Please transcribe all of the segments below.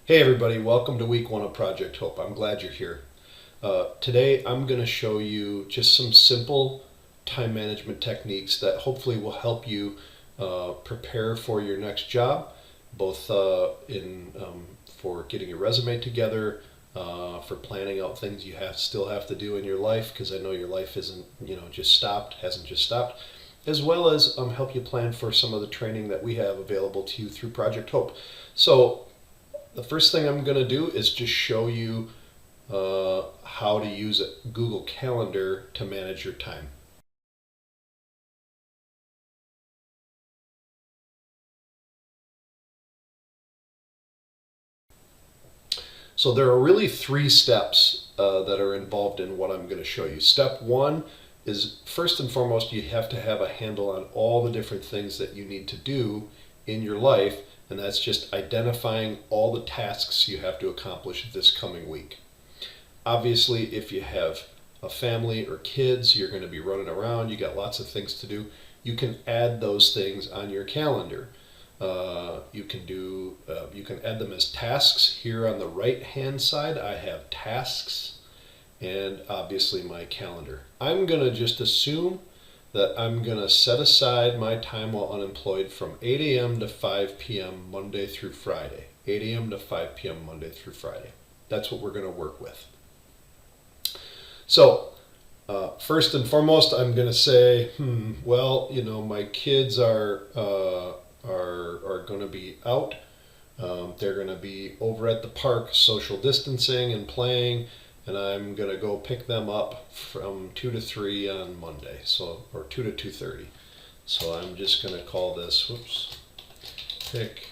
Hey everybody, welcome to week one of Project Hope. I'm glad you're here. Today I'm going to show you just some simple time management techniques that hopefully will help you prepare for your next job, both for getting your resume together, for planning out things you still have to do in your life, because I know your life isn't hasn't just stopped, as well as help you plan for some of the training that we have available to you through Project Hope. So the first thing I'm going to do is just show you how to use Google Calendar to manage your time. So there are really three steps that are involved in what I'm going to show you. Step one is, first and foremost, you have to have a handle on all the different things that you need to do in your life, and that's just identifying all the tasks you have to accomplish this coming week. Obviously, if you have a family or kids, you're going to be running around, you got lots of things to do. You can add those things on your calendar. You can add them as tasks. Here on the right hand side I have tasks and obviously my calendar. I'm going to just assume that I'm going to set aside my time while unemployed from 8 a.m. to 5 p.m. Monday through Friday. 8 a.m. to 5 p.m. Monday through Friday. That's what we're going to work with. So first and foremost, I'm going to say, my kids are going to be out. They're going to be over at the park social distancing and playing, and I'm going to go pick them up from 2 to 3 on Monday, or 2 to 2:30. So I'm just going to call this, pick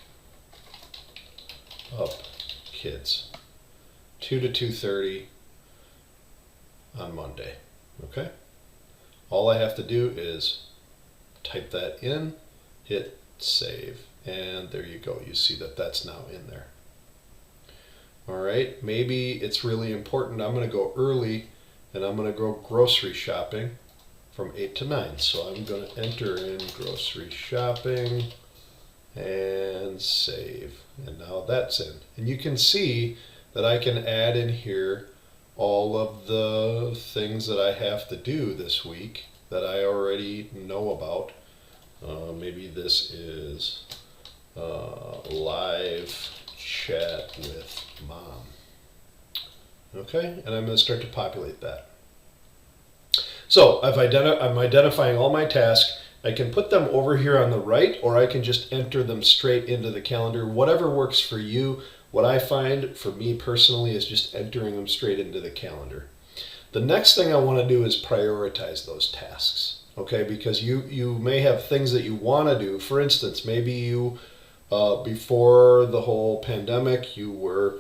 up kids, 2 to 2:30 on Monday. Okay? All I have to do is type that in, hit save, and there you go. You see that that's now in there. All right, maybe it's really important. I'm going to go early and I'm going to go grocery shopping from 8 to 9. So I'm going to enter in grocery shopping and save. And now that's in. And you can see that I can add in here all of the things that I have to do this week that I already know about. Maybe this is live chat with mom. Okay, and I'm going to start to populate that. So I'm identifying all my tasks. I can put them over here on the right, or I can just enter them straight into the calendar. Whatever works for you. What I find for me personally is just entering them straight into the calendar. The next thing I want to do is prioritize those tasks. Okay, because you may have things that you want to do. For instance, maybe you before the whole pandemic, you were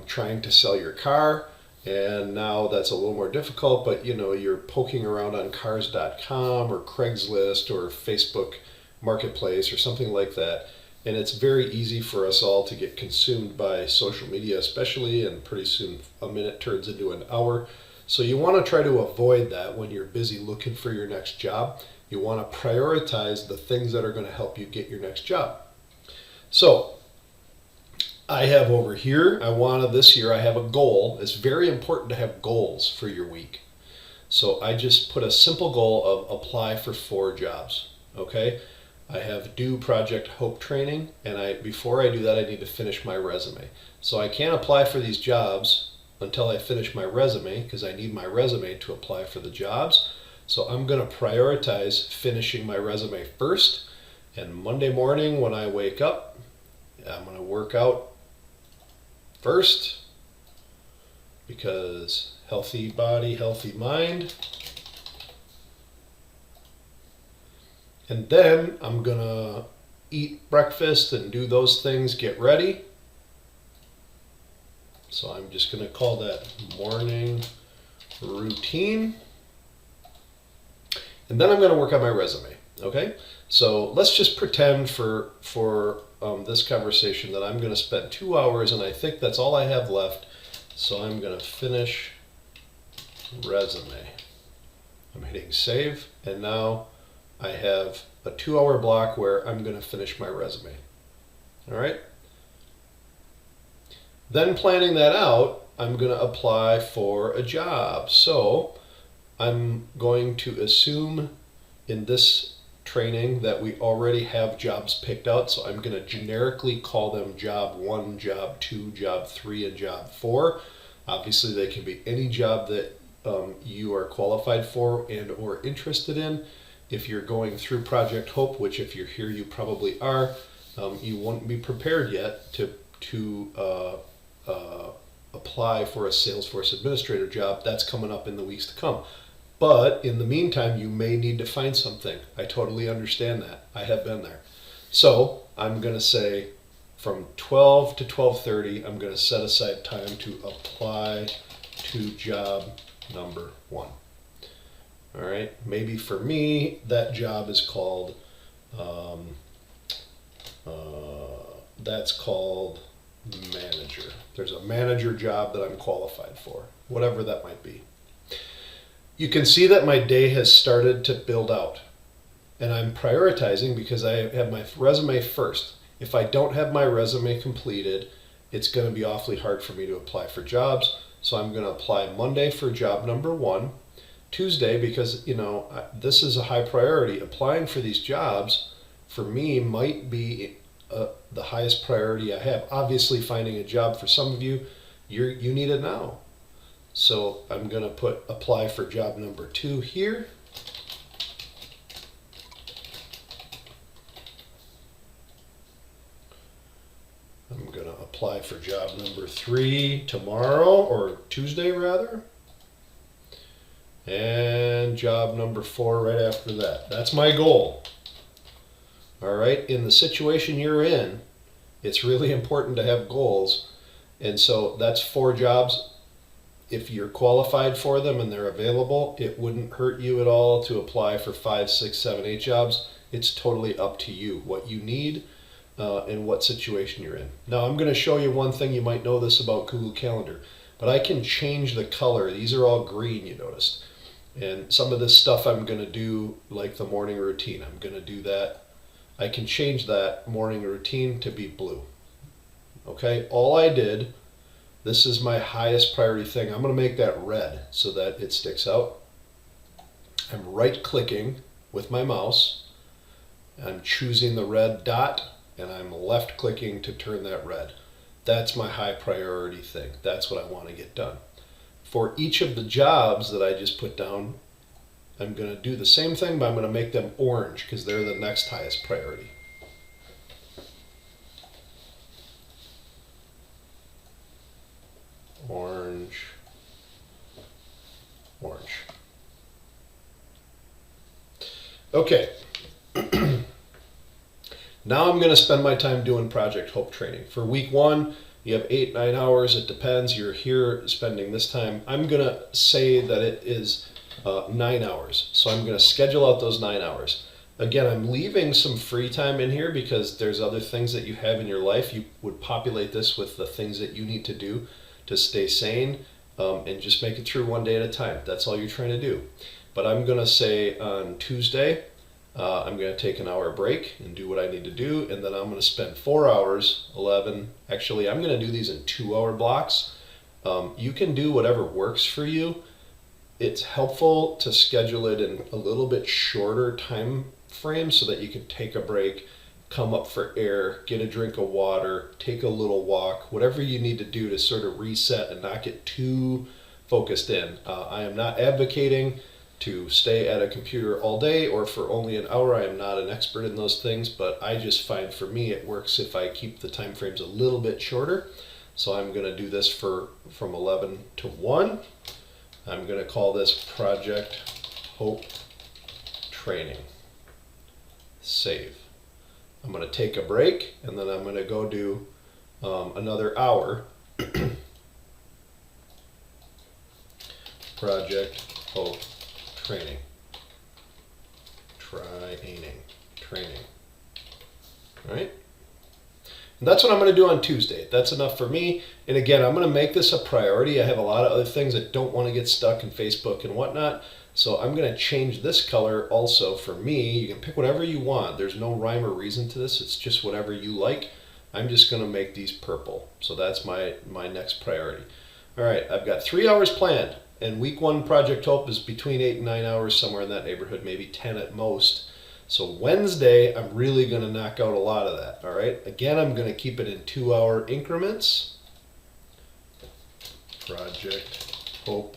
trying to sell your car, and now that's a little more difficult, but you're poking around on cars.com or Craigslist or Facebook Marketplace or something like that, and it's very easy for us all to get consumed by social media especially, and pretty soon a minute turns into an hour. So you want to try to avoid that when you're busy looking for your next job. You want to prioritize the things that are going to help you get your next job. So I have over here, this year I have a goal. It's very important to have goals for your week. So I just put a simple goal of apply for 4 jobs. Okay? I have do Project Hope training, and before I do that I need to finish my resume. So I can't apply for these jobs until I finish my resume, because I need my resume to apply for the jobs. So I'm going to prioritize finishing my resume first. And Monday morning when I wake up, I'm going to work out first, because healthy body, healthy mind. And then I'm going to eat breakfast and do those things, get ready. So I'm just going to call that morning routine. And then I'm going to work on my resume. Okay? So let's just pretend for this conversation that I'm going to spend 2 hours, and I think that's all I have left. So I'm going to finish resume. I'm hitting save, and now I have a 2-hour block where I'm going to finish my resume. All right? Then planning that out, I'm going to apply for a job. So I'm going to assume in this training that we already have jobs picked out. So I'm going to generically call them job 1, job 2, job 3, and job 4. Obviously, they can be any job that you are qualified for and or interested in. If you're going through Project Hope, which if you're here you probably are, you won't be prepared yet to apply for a Salesforce administrator job. That's coming up in the weeks to come. But in the meantime, you may need to find something. I totally understand that. I have been there. So I'm going to say from 12 to 12:30, I'm going to set aside time to apply to job number 1. All right. Maybe for me, that job is called, that's called manager. There's a manager job that I'm qualified for, whatever that might be. You can see that my day has started to build out, and I'm prioritizing because I have my resume first. If I don't have my resume completed, it's going to be awfully hard for me to apply for jobs. So I'm going to apply Monday for job number 1, Tuesday, because this is a high priority. Applying for these jobs for me might be the highest priority I have. Obviously, finding a job for some of you, you need it now. So I'm going to apply for job number 2 here. I'm going to apply for job number 3 tomorrow, or Tuesday rather. And job number 4 right after that. That's my goal. All right. In the situation you're in, it's really important to have goals. And so that's 4 jobs. If you're qualified for them and they're available, it wouldn't hurt you at all to apply for 5, 6, 7, 8 jobs. It's totally up to you what you need and what situation you're in. Now I'm going to show you one thing. You might know this about Google Calendar, but I can change the color. These are all green, you noticed. And some of this stuff I'm going to do, like the morning routine. I'm going to do that. I can change that morning routine to be blue. Okay, all I did, this is my highest priority thing. I'm going to make that red so that it sticks out. I'm right clicking with my mouse. I'm choosing the red dot and I'm left clicking to turn that red. That's my high priority thing. That's what I want to get done. For each of the jobs that I just put down, I'm going to do the same thing, but I'm going to make them orange because they're the next highest priority. Orange, orange. Okay. Now I'm going to spend my time doing Project Hope training. For week 1, you have 8, 9 hours. It depends. You're here spending this time. I'm going to say that it is 9 hours. So I'm going to schedule out those 9 hours. Again, I'm leaving some free time in here because there's other things that you have in your life. You would populate this with the things that you need to do to stay sane and just make it through one day at a time. That's all you're trying to do. But I'm going to say on Tuesday, I'm going to take an hour break and do what I need to do, and then I'm going to spend 4 hours, 11. Actually, I'm going to do these in 2-hour blocks. You can do whatever works for you. It's helpful to schedule it in a little bit shorter time frame so that you can take a break, come up for air, get a drink of water, take a little walk, whatever you need to do to sort of reset and not get too focused in. I am not advocating to stay at a computer all day or for only an hour. I am not an expert in those things, but I just find for me it works if I keep the time frames a little bit shorter. So I'm going to do this from 11 to 1. I'm going to call this Project Hope Training. Save. I'm going to take a break and then I'm going to go do another hour. Project Hope Training. Training. All right? And that's what I'm going to do on Tuesday. That's enough for me. And again, I'm going to make this a priority. I have a lot of other things that don't want to get stuck in Facebook and whatnot. So I'm going to change this color also for me. You can pick whatever you want. There's no rhyme or reason to this. It's just whatever you like. I'm just going to make these purple. So that's my next priority. All right, I've got 3 hours planned, and week 1 Project Hope is between 8 and 9 hours, somewhere in that neighborhood, maybe 10 at most. So Wednesday, I'm really going to knock out a lot of that. All right, again, I'm going to keep it in 2-hour increments. Project Hope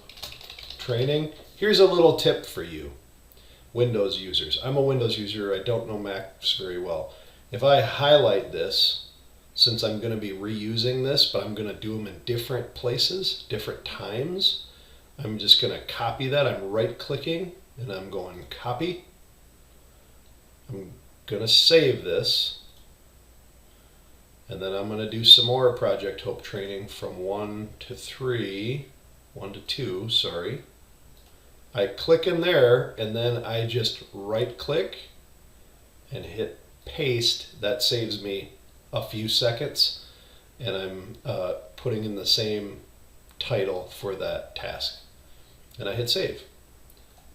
training. Here's a little tip for you, Windows users. I'm a Windows user. I don't know Macs very well. If I highlight this, since I'm going to be reusing this, but I'm going to do them in different places, different times, I'm just going to copy that. I'm right-clicking, and I'm going copy. I'm going to save this, and then I'm going to do some more Project Hope training from 1 to 2, sorry. I click in there, and then I just right-click and hit paste. That saves me a few seconds, and I'm putting in the same title for that task. And I hit save.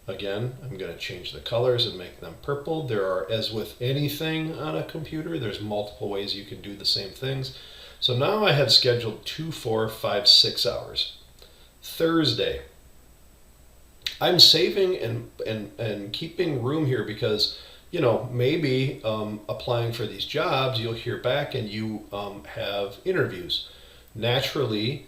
Again, I'm going to change the colors and make them purple. There are, as with anything on a computer, there's multiple ways you can do the same things. So now I have scheduled 2, 4, 5, 6 hours. Thursday. I'm saving and keeping room here because, you know, maybe applying for these jobs, you'll hear back and you have interviews. Naturally,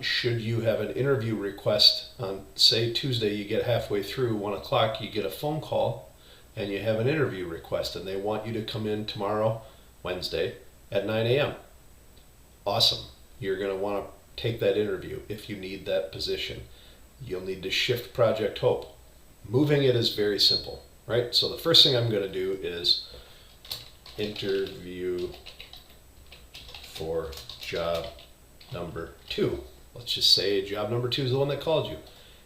should you have an interview request on, say, Tuesday, you get halfway through, 1 o'clock, you get a phone call and you have an interview request and they want you to come in tomorrow, Wednesday, at 9 a.m. Awesome. You're going to want to take that interview if you need that position. You'll need to shift Project Hope. Moving it is very simple, right? So the first thing I'm going to do is interview for job number 2. Let's just say job number 2 is the one that called you.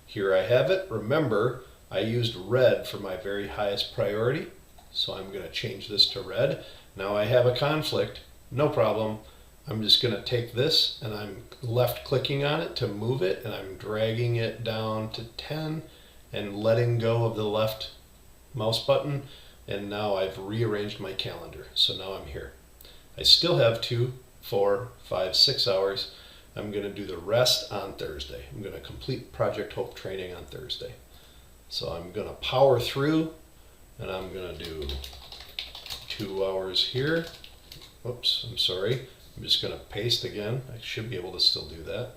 Here I have it. Remember, I used red for my very highest priority, so I'm going to change this to red. Now I have a conflict, no problem. I'm just going to take this and I'm left clicking on it to move it, and I'm dragging it down to 10 and letting go of the left mouse button, and now I've rearranged my calendar. So now I'm here. I still have 2, 4, 5, 6 hours. I'm going to do the rest on Thursday. I'm going to complete Project Hope training on Thursday. So I'm going to power through, and I'm going to do 2 hours here. Oops, I'm sorry. I'm just going to paste again. I should be able to still do that.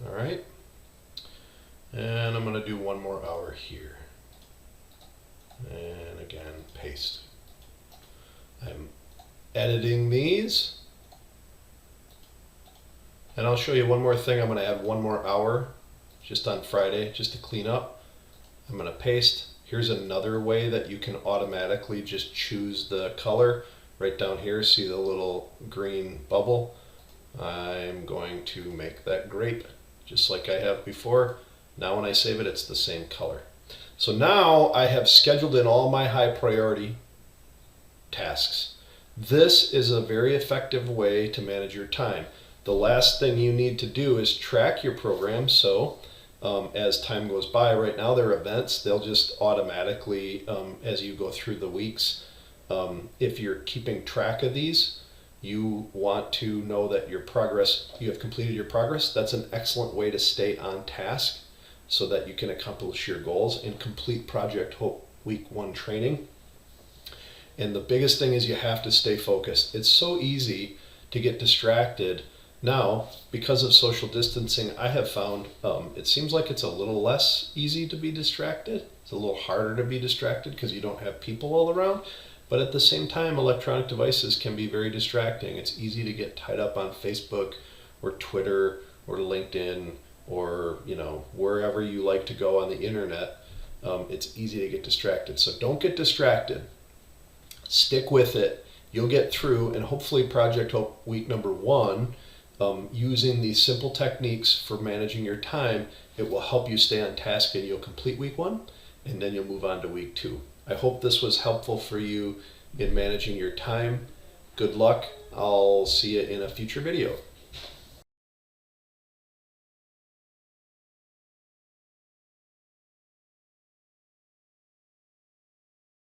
All right. And I'm going to do 1 more hour here. And again, paste. I'm editing these. And I'll show you one more thing. I'm going to add 1 more hour just on Friday just to clean up. I'm going to paste. Here's another way that you can automatically just choose the color. Right down here, see the little green bubble? I'm going to make that grape just like I have before. Now when I save it, it's the same color. So now I have scheduled in all my high priority tasks. This is a very effective way to manage your time. The last thing you need to do is track your program. So as time goes by, right now they're events. They'll just automatically, as you go through the weeks, if you're keeping track of these, you want to know that your progress, you have completed your progress. That's an excellent way to stay on task so that you can accomplish your goals and complete Project Hope Week 1 training. And the biggest thing is you have to stay focused. It's so easy to get distracted. Now, because of social distancing, I have found it seems like it's a little less easy to be distracted. It's a little harder to be distracted because you don't have people all around. But at the same time, electronic devices can be very distracting. It's easy to get tied up on Facebook or Twitter or LinkedIn or, you know, wherever you like to go on the internet. It's easy to get distracted. So don't get distracted. Stick with it. You'll get through, and hopefully Project Hope Week number 1, using these simple techniques for managing your time, it will help you stay on task and you'll complete Week 1, and then you'll move on to Week 2. I hope this was helpful for you in managing your time. Good luck. I'll see you in a future video.